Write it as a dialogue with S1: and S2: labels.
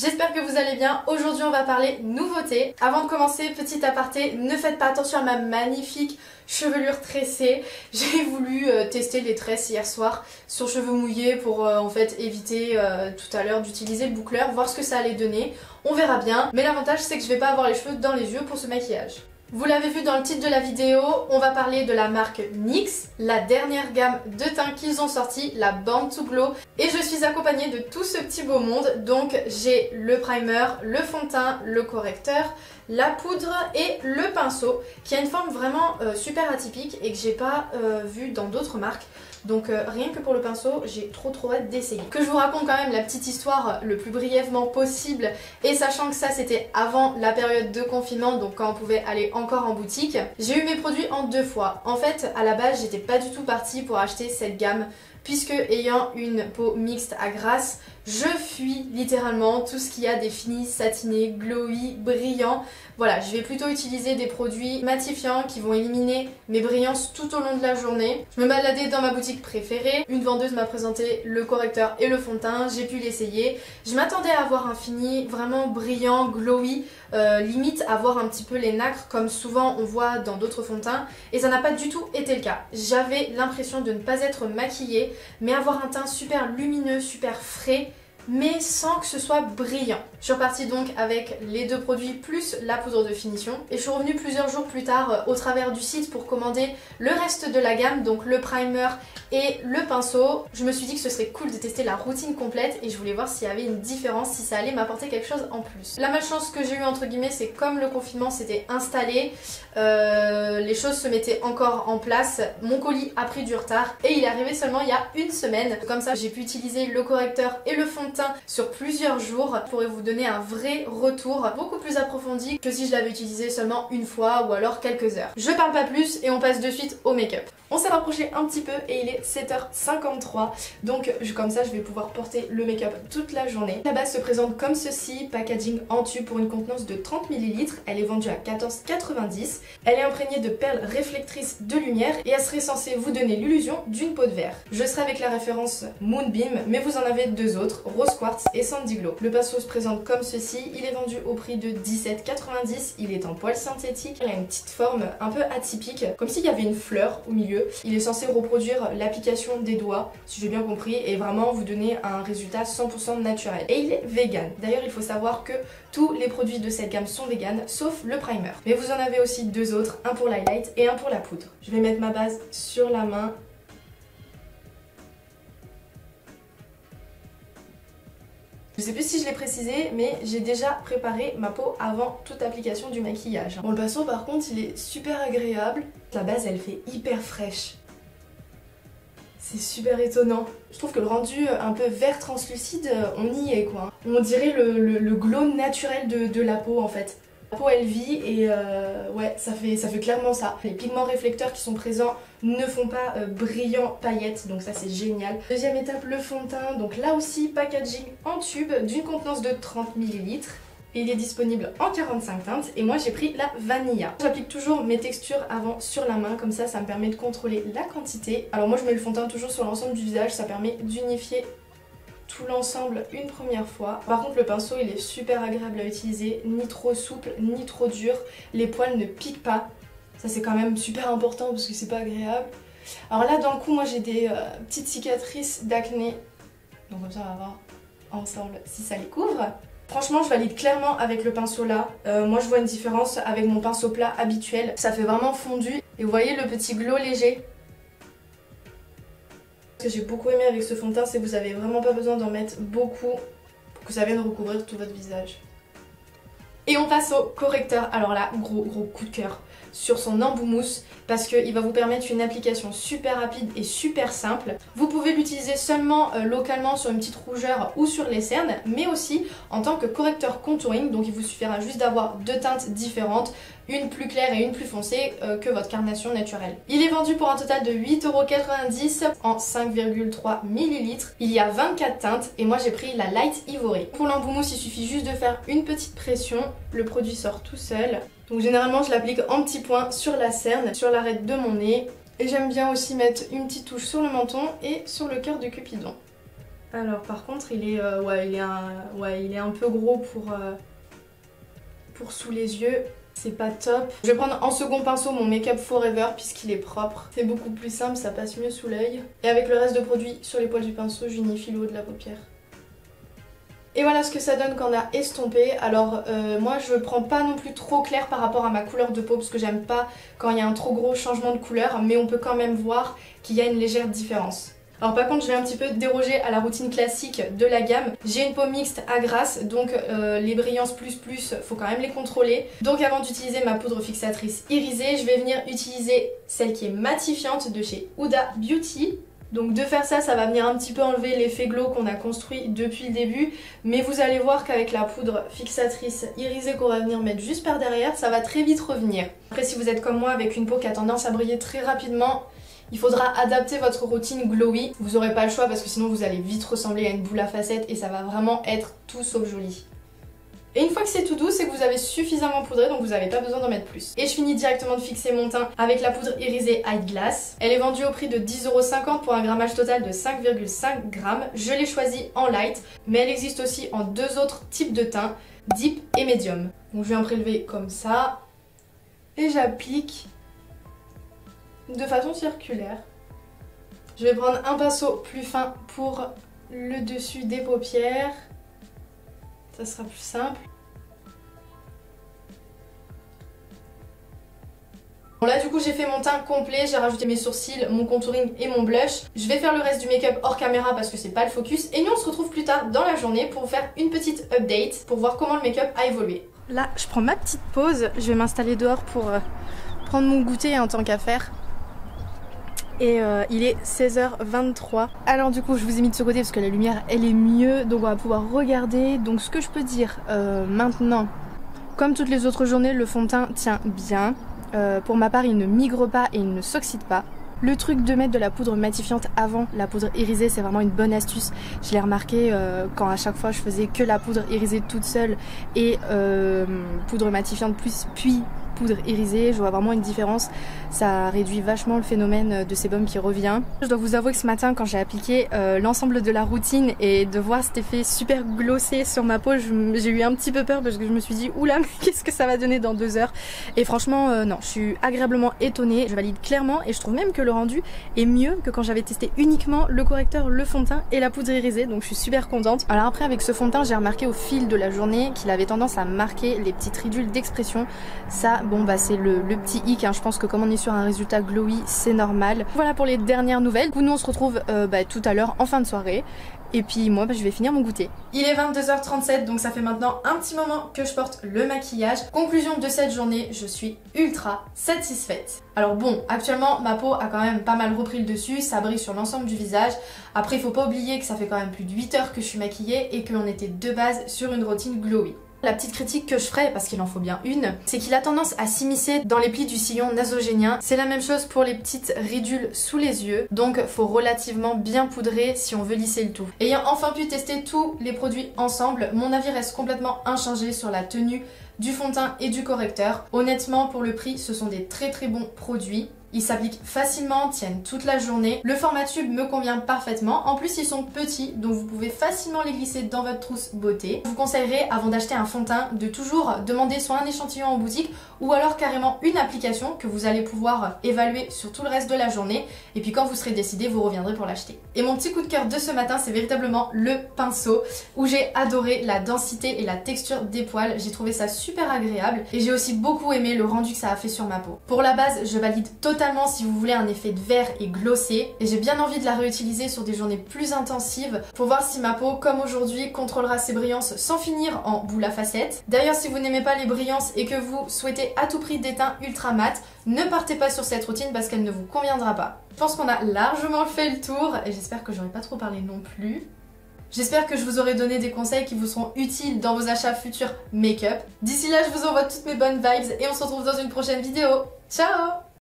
S1: J'espère que vous allez bien. Aujourd'hui on va parler nouveautés. Avant de commencer, petit aparté, ne faites pas attention à ma magnifique chevelure tressée. J'ai voulu tester les tresses hier soir sur cheveux mouillés pour en fait éviter tout à l'heure d'utiliser le boucleur, voir ce que ça allait donner. On verra bien, mais l'avantage c'est que je vais pas avoir les cheveux dans les yeux pour ce maquillage. Vous l'avez vu dans le titre de la vidéo, on va parler de la marque NYX, la dernière gamme de teint qu'ils ont sorti, la Born to Glow. Et je suis accompagnée de tout ce petit beau monde, donc j'ai le primer, le fond de teint, le correcteur, la poudre et le pinceau, qui a une forme vraiment super atypique et que j'ai pas vu dans d'autres marques. Donc rien que pour le pinceau, j'ai trop hâte d'essayer. Que je vous raconte quand même la petite histoire le plus brièvement possible, et sachant que ça c'était avant la période de confinement, donc quand on pouvait aller encore en boutique. J'ai eu mes produits en deux fois. En fait, à la base, j'étais pas du tout partie pour acheter cette gamme, puisque ayant une peau mixte à grasse, je fuis littéralement tout ce qui a des finis satinés, glowy, brillants. Voilà, je vais plutôt utiliser des produits matifiants qui vont éliminer mes brillances tout au long de la journée. Je me baladais dans ma boutique préférée, une vendeuse m'a présenté le correcteur et le fond de teint, j'ai pu l'essayer. Je m'attendais à avoir un fini vraiment brillant, glowy, limite à voir un petit peu les nacres comme souvent on voit dans d'autres fonds de teint, et ça n'a pas du tout été le cas. J'avais l'impression de ne pas être maquillée, mais avoir un teint super lumineux, super frais, mais sans que ce soit brillant. Je suis repartie donc avec les deux produits plus la poudre de finition, et je suis revenue plusieurs jours plus tard au travers du site pour commander le reste de la gamme, donc le primer et le pinceau. Je me suis dit que ce serait cool de tester la routine complète et je voulais voir s'il y avait une différence, si ça allait m'apporter quelque chose en plus. La malchance que j'ai eu entre guillemets, c'est comme le confinement s'était installé, les choses se mettaient encore en place, mon colis a pris du retard et il est arrivé seulement il y a une semaine. Comme ça j'ai pu utiliser le correcteur et le fond de teint sur plusieurs jours. Je pourrais vous donner un vrai retour beaucoup plus approfondi que si je l'avais utilisé seulement une fois ou alors quelques heures. Je parle pas plus et on passe de suite au make-up. On s'est rapproché un petit peu et il est 7h53, donc comme ça je vais pouvoir porter le make-up toute la journée. La base se présente comme ceci, packaging en tube pour une contenance de 30 ml, elle est vendue à 14,90 €. Elle est imprégnée de perles réflectrices de lumière et elle serait censée vous donner l'illusion d'une peau de verre. Je serai avec la référence Moonbeam, mais vous en avez deux autres, Rose Quartz et Sandy Glow. Le pinceau se présente comme ceci, il est vendu au prix de 17,90 €, il est en poil synthétique, il a une petite forme un peu atypique, comme s'il y avait une fleur au milieu. Il est censé reproduire l'application des doigts, si j'ai bien compris, et vraiment vous donner un résultat 100% naturel. Et il est vegan. D'ailleurs, il faut savoir que tous les produits de cette gamme sont vegan, sauf le primer. Mais vous en avez aussi deux autres, un pour l'highlight et un pour la poudre. Je vais mettre ma base sur la main. Je sais plus si je l'ai précisé, mais j'ai déjà préparé ma peau avant toute application du maquillage. Bon, le pinceau par contre il est super agréable. La base elle fait hyper fraîche. C'est super étonnant. Je trouve que le rendu un peu vert translucide, on y est quoi. On dirait le glow naturel de la peau en fait. La peau elle vit et ouais, ça fait clairement ça. Les pigments réflecteurs qui sont présents ne font pas brillant paillettes, donc ça c'est génial. Deuxième étape, le fond de teint. Donc là aussi packaging en tube d'une contenance de 30 ml. Et il est disponible en 45 teintes et moi j'ai pris la Vanilla. J'applique toujours mes textures avant sur la main, comme ça me permet de contrôler la quantité. Alors moi je mets le fond de teint toujours sur l'ensemble du visage, ça permet d'unifier tout l'ensemble une première fois. Par contre le pinceau il est super agréable à utiliser, ni trop souple ni trop dur, les poils ne piquent pas, ça c'est quand même super important parce que c'est pas agréable. Alors là dans le cou moi j'ai des petites cicatrices d'acné, donc comme ça on va voir ensemble si ça les couvre. Franchement je valide clairement avec le pinceau là, moi je vois une différence avec mon pinceau plat habituel, ça fait vraiment fondu et vous voyez le petit glow léger. Ce que j'ai beaucoup aimé avec ce fond de teint, c'est que vous avez vraiment pas besoin d'en mettre beaucoup pour que ça vienne recouvrir tout votre visage. Et on passe au correcteur. Alors là, gros coup de cœur sur son embout mousse parce qu'il va vous permettre une application super rapide et super simple. Vous pouvez l'utiliser seulement localement sur une petite rougeur ou sur les cernes, mais aussi en tant que correcteur contouring, donc il vous suffira juste d'avoir deux teintes différentes, une plus claire et une plus foncée que votre carnation naturelle. Il est vendu pour un total de 8,90 € en 5,3 ml. Il y a 24 teintes et moi j'ai pris la Light Ivory. Pour l'embout mousse, il suffit juste de faire une petite pression, le produit sort tout seul. Donc généralement je l'applique en petits points sur la cerne, sur l'arête de mon nez. Et j'aime bien aussi mettre une petite touche sur le menton et sur le cœur de Cupidon. Alors par contre il est, il est un peu gros pour sous les yeux. C'est pas top. Je vais prendre en second pinceau mon Make Up Forever puisqu'il est propre. C'est beaucoup plus simple, ça passe mieux sous l'œil. Et avec le reste de produit sur les poils du pinceau, j'unifie le haut de la paupière. Et voilà ce que ça donne quand on a estompé. Alors moi je prends pas non plus trop clair par rapport à ma couleur de peau parce que j'aime pas quand il y a un trop gros changement de couleur, mais on peut quand même voir qu'il y a une légère différence. Alors par contre je vais un petit peu déroger à la routine classique de la gamme. J'ai une peau mixte à grasse, donc les brillances plus faut quand même les contrôler. Donc avant d'utiliser ma poudre fixatrice irisée, je vais venir utiliser celle qui est matifiante de chez Huda Beauty. Donc de faire ça, ça va venir un petit peu enlever l'effet glow qu'on a construit depuis le début. Mais vous allez voir qu'avec la poudre fixatrice irisée qu'on va venir mettre juste par derrière, ça va très vite revenir. Après si vous êtes comme moi avec une peau qui a tendance à briller très rapidement, il faudra adapter votre routine glowy. Vous n'aurez pas le choix parce que sinon vous allez vite ressembler à une boule à facettes et ça va vraiment être tout sauf joli. Et une fois que c'est tout doux, c'est que vous avez suffisamment poudré, donc vous n'avez pas besoin d'en mettre plus. Et je finis directement de fixer mon teint avec la poudre irisée High Glass. Elle est vendue au prix de 10,50 € pour un grammage total de 5,5 g. Je l'ai choisie en light, mais elle existe aussi en deux autres types de teint, deep et medium. Donc je vais en prélever comme ça et j'applique de façon circulaire. Je vais prendre un pinceau plus fin pour le dessus des paupières. Ça sera plus simple. Bon là du coup j'ai fait mon teint complet, j'ai rajouté mes sourcils, mon contouring et mon blush. Je vais faire le reste du make-up hors caméra parce que c'est pas le focus. Et nous on se retrouve plus tard dans la journée pour vous faire une petite update pour voir comment le make-up a évolué. Là je prends ma petite pause, je vais m'installer dehors pour prendre mon goûter en tant qu'à faire. Et il est 16h23. Alors du coup je vous ai mis de ce côté parce que la lumière elle est mieux, donc on va pouvoir regarder. Donc ce que je peux dire maintenant, comme toutes les autres journées, le fond de teint tient bien. Pour ma part il ne migre pas et il ne s'oxyde pas. Le truc de mettre de la poudre matifiante avant la poudre irisée, c'est vraiment une bonne astuce. Je l'ai remarqué quand à chaque fois je faisais que la poudre irisée toute seule et poudre matifiante puis poudre irisée, je vois vraiment une différence. Ça réduit vachement le phénomène de sébum qui revient. Je dois vous avouer que ce matin quand j'ai appliqué l'ensemble de la routine et de voir cet effet super glossé sur ma peau, j'ai eu un petit peu peur parce que je me suis dit oula mais qu'est-ce que ça va donner dans 2 heures. Et franchement non, je suis agréablement étonnée, je valide clairement et je trouve même que le rendu est mieux que quand j'avais testé uniquement le correcteur, le fond de teint et la poudre irisée, donc je suis super contente. Alors après avec ce fond de teint j'ai remarqué au fil de la journée qu'il avait tendance à marquer les petites ridules d'expression. Ça bon bah c'est le petit hic, hein. Je pense que comme on est sur un résultat glowy c'est normal. Voilà pour les dernières nouvelles. Nous on se retrouve tout à l'heure en fin de soirée. Et puis moi je vais finir mon goûter. Il est 22h37 donc ça fait maintenant un petit moment que je porte le maquillage. Conclusion de cette journée, je suis ultra satisfaite. Alors bon, actuellement ma peau a quand même pas mal repris le dessus, ça brille sur l'ensemble du visage. Après il faut pas oublier que ça fait quand même plus de 8 heures que je suis maquillée et qu'on était de base sur une routine glowy. La petite critique que je ferai, parce qu'il en faut bien une, c'est qu'il a tendance à s'immiscer dans les plis du sillon nasogénien. C'est la même chose pour les petites ridules sous les yeux, donc faut relativement bien poudrer si on veut lisser le tout. Ayant enfin pu tester tous les produits ensemble, mon avis reste complètement inchangé sur la tenue du fond de teint et du correcteur. Honnêtement, pour le prix, ce sont des très bons produits. Ils s'appliquent facilement, tiennent toute la journée. Le format tube me convient parfaitement. En plus, ils sont petits, donc vous pouvez facilement les glisser dans votre trousse beauté. Je vous conseillerais, avant d'acheter un fond de teint, de toujours demander soit un échantillon en boutique ou alors carrément une application que vous allez pouvoir évaluer sur tout le reste de la journée. Et puis quand vous serez décidé, vous reviendrez pour l'acheter. Et mon petit coup de cœur de ce matin, c'est véritablement le pinceau, où j'ai adoré la densité et la texture des poils. J'ai trouvé ça super agréable et j'ai aussi beaucoup aimé le rendu que ça a fait sur ma peau. Pour la base, je valide totalement si vous voulez un effet de verre et glossé, et j'ai bien envie de la réutiliser sur des journées plus intensives pour voir si ma peau, comme aujourd'hui, contrôlera ses brillances sans finir en boule à facettes. D'ailleurs, si vous n'aimez pas les brillances et que vous souhaitez à tout prix des teints ultra mat, ne partez pas sur cette routine parce qu'elle ne vous conviendra pas. Je pense qu'on a largement fait le tour et j'espère que j'aurai pas trop parlé non plus. J'espère que je vous aurai donné des conseils qui vous seront utiles dans vos achats futurs make-up. D'ici là, je vous envoie toutes mes bonnes vibes et on se retrouve dans une prochaine vidéo. Ciao!